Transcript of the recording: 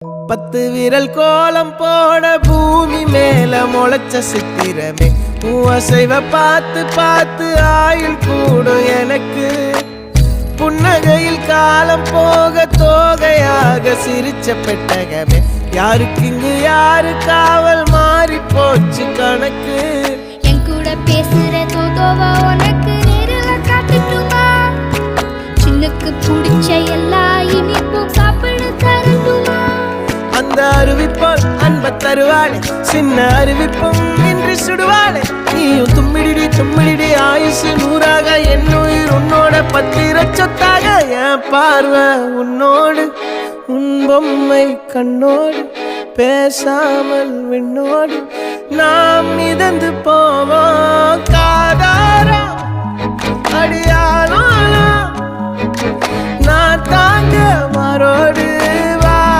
10 விரல் கோலம் போட பூமி மேல முளைச்ச சித்திரமே அசைவ பார்த்து பார்த்து ஆயுள் கூடும் எனக்கு புன்னகையில் காலம் போக தோகையாக சிரிச்ச பெட்டகமே யாருக்கு இங்கு யாரு காவல் மாறி போச்சு கணக்கு என் கூட பேசுற தோதோவா உனக்கு நேரில் காட்டுட்டுமா சின்னக்கு பிடிச்ச எல்லா இனிப்பும் சாப்பிட தரட்டுமா அந்த அறிவிப்போல் அன்ப தருவாளே சின்ன அறிவிப்பும் இன்று சுடுவாளே நீயும் தும்மிடி ஆயுசு 100ஆக என் உயிர் உன்னோட 10 சொத்தாக என் பார்வை உன்னோடு உன் பொம்மை கண்ணோடு பேசாமல் விண்ணோடு நாம் மிதந்து போவோம் காதாரா அடியானோ நான் தாங்க மாறோடு